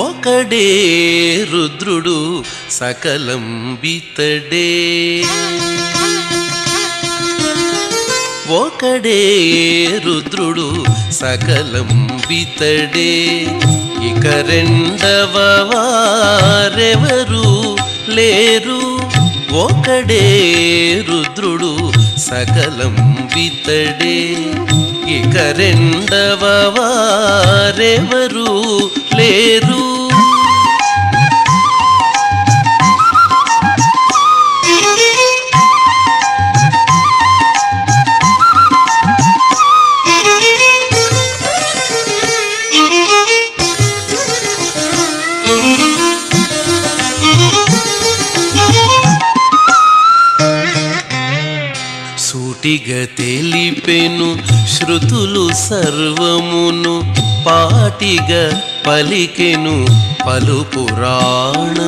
ఒకడే రుద్రుడు సకలం బితడే, ఒకడే రుద్రుడు సకలం బితడే. ఇక రెండవ వారెవరు లేరు, ఒకడే రుద్రుడు సకలం బితడే. ఇక రెండవ వారెవరు లేరు. సూటిగా తెలిపెను శృతులు సర్వమును, పాటిగా పలికెను పలు పురాణములు.